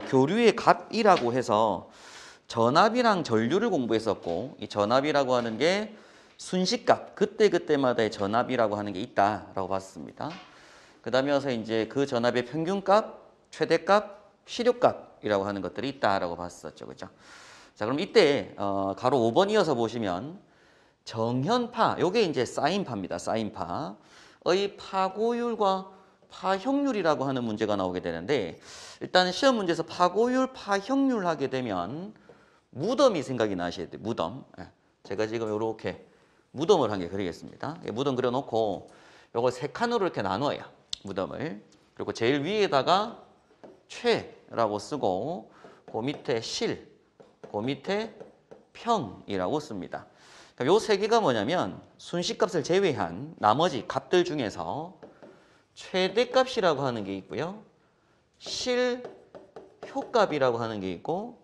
교류의 값이라고 해서 전압이랑 전류를 공부했었고, 이 전압이라고 하는 게 순식값, 그때그때마다의 전압이라고 하는 게 있다라고 봤습니다. 그 다음에 와서 이제 그 전압의 평균값, 최대값, 시료값이라고 하는 것들이 있다라고 봤었죠. 그죠? 자, 그럼 이때 가로 5번 이어서 보시면 정현파, 요게 이제 사인파입니다. 사인파의 파고율과 파형률이라고 하는 문제가 나오게 되는데, 일단 시험 문제에서 파고율, 파형률 하게 되면 무덤이 생각이 나셔야 돼요. 무덤. 제가 지금 이렇게 무덤을 한 개 그리겠습니다. 무덤 그려놓고 요걸 세 칸으로 이렇게 나눠요. 무덤을. 그리고 제일 위에다가 최라고 쓰고, 그 밑에 실, 그 밑에 평이라고 씁니다. 요 세 개가 뭐냐면 순식값을 제외한 나머지 값들 중에서 최대값이라고 하는 게 있고요. 실효값이라고 하는 게 있고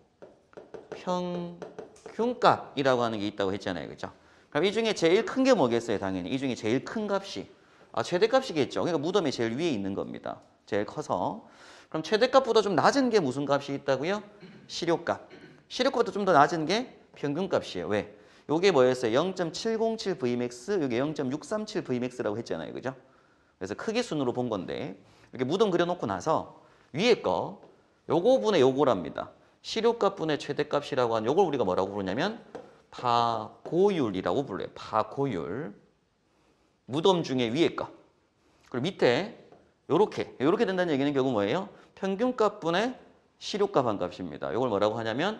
평균값이라고 하는 게 있다고 했잖아요. 그죠? 그럼 이 중에 제일 큰 게 뭐겠어요? 당연히 이 중에 제일 큰 값이 최대값이겠죠. 그러니까 무덤이 제일 위에 있는 겁니다. 제일 커서. 그럼 최대값보다 좀 낮은 게 무슨 값이 있다고요? 시료값. 시료값보다 좀 더 낮은 게 평균값이에요. 왜? 요게 뭐였어요? 0.707Vmax, 요게 0.637Vmax라고 했잖아요. 그죠? 그래서 크기 순으로 본 건데, 이렇게 무덤 그려놓고 나서 위에 거, 요거 분의 요거랍니다. 시료값 분의 최대값이라고 하는 요걸 우리가 뭐라고 부르냐면 파고율이라고 불러요. 파고율. 무덤 중에 위에 거. 그리고 밑에 요렇게 된다는 얘기는 결국 뭐예요? 평균값 분의 시료값 한 값입니다. 요걸 뭐라고 하냐면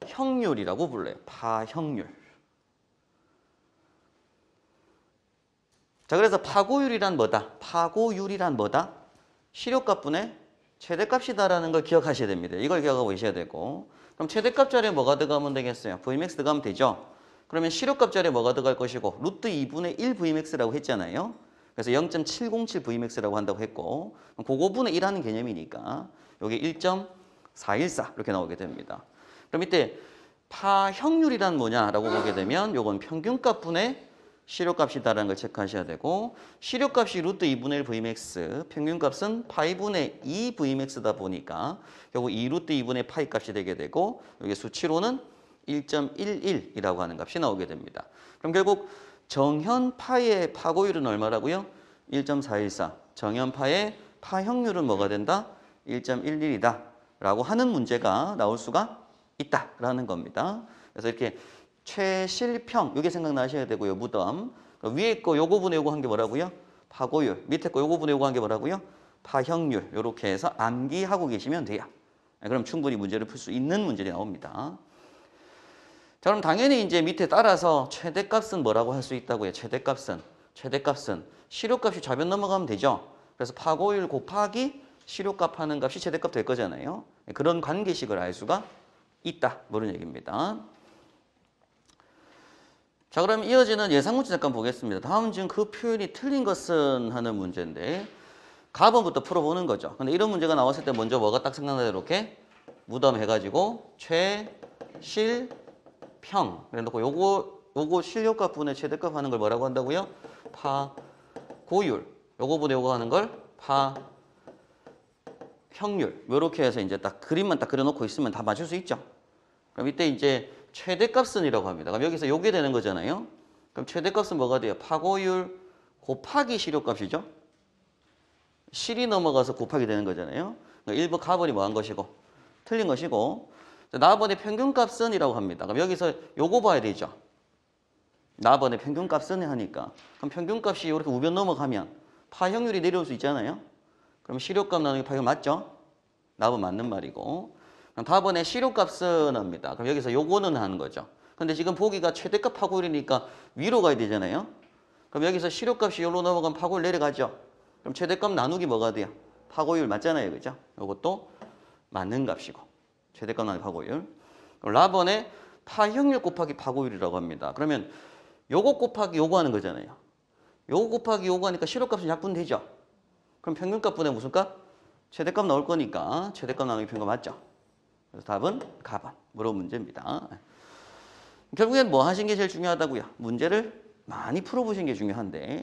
파형률이라고 불러요. 파형률. 자, 그래서 파고율이란 뭐다? 파고율이란 뭐다? 시료값 분의 최대값이다라는 걸 기억하셔야 됩니다. 이걸 기억하고 계셔야 되고, 그럼 최대값 자리에 뭐가 들어가면 되겠어요? Vmax 들어가면 되죠? 그러면 시료값 자리에 뭐가 들어갈 것이고, 루트 2분의 1 Vmax라고 했잖아요. 그래서 0.707 Vmax라고 한다고 했고, 그거 분의 1하는 개념이니까 여기 1.414 이렇게 나오게 됩니다. 그럼 이때 파형률이란 뭐냐라고 보게 되면 요건 평균값 분의 시료값이다라는 걸 체크하셔야 되고, 시료값이 루트 2분의 1 Vmax, 평균값은 파이분의 2 Vmax다 보니까 결국 2 루트 2분의 파이 값이 되게 되고, 여기 수치로는 1.11이라고 하는 값이 나오게 됩니다. 그럼 결국 정현파의 파고율은 얼마라고요? 1.414. 정현파의 파형률은 뭐가 된다? 1.11이다 라고 하는 문제가 나올 수가 있다라는 겁니다. 그래서 이렇게 최실평, 이게 생각나셔야 되고요. 무덤. 위에 거 요거 분의 요거 한 게 뭐라고요? 파고율. 밑에 거 요거 분의 요거 한 게 뭐라고요? 파형률. 이렇게 해서 암기하고 계시면 돼요. 그럼 충분히 문제를 풀 수 있는 문제들이 나옵니다. 자, 그럼 당연히 이제 밑에 따라서 최대값은 뭐라고 할 수 있다고요? 최대값은 시료값이 좌변 넘어가면 되죠. 그래서 파고율 곱하기 시료값 하는 값이 최대값 될 거잖아요. 그런 관계식을 알 수가 있다. 그런 얘기입니다. 자, 그럼 이어지는 예상 문제 잠깐 보겠습니다. 다음 지금 그 표현이 틀린 것은 하는 문제인데, 가번부터 풀어보는 거죠. 근데 이런 문제가 나왔을 때 먼저 뭐가 딱 생각나요? 이렇게 무덤 해가지고 최, 실, 평. 그래 놓고 요거 실효값 분의 최대값 하는 걸 뭐라고 한다고요? 파고율. 요거 분의 요거 하는 걸 파형률. 요렇게 해서 이제 딱 그림만 딱 그려놓고 있으면 다 맞출 수 있죠. 그럼 이때 이제 최대값은이라고 합니다. 그럼 여기서 요게 되는 거잖아요. 그럼 최대값은 뭐가 돼요? 파고율 곱하기 시료값이죠. 실이 넘어가서 곱하기 되는 거잖아요. 그러니까 1번 가번이 뭐 한 것이고 틀린 것이고, 나번의 평균값은이라고 합니다. 그럼 여기서 요거 봐야 되죠. 나번의 평균값은 하니까, 그럼 평균값이 이렇게 우변 넘어가면 파형률이 내려올 수 있잖아요. 그럼 시료값 나누기 파형률 맞죠? 나번 맞는 말이고. 그럼 다번에 시료값은 합니다. 그럼 여기서 요거는 하는 거죠. 근데 지금 보기가 최대값 파고율이니까 위로 가야 되잖아요. 그럼 여기서 시료값이 여기로 넘어가면 파고율 내려가죠. 그럼 최대값 나누기 뭐가 돼요? 파고율 맞잖아요. 그죠? 요것도 맞는 값이고. 최대값 나누기 파고율. 그럼 라번에 파형률 곱하기 파고율이라고 합니다. 그러면 요거 곱하기 요거 하는 거잖아요. 요거 곱하기 요거 하니까 시료값은 약분되죠. 그럼 평균값분의 무슨 값? 최대값 나올 거니까 최대값 나누기 평균 맞죠? 그래서 답은 가번. 물어본 문제입니다. 결국엔 뭐 하신 게 제일 중요하다고요? 문제를 많이 풀어보신 게 중요한데,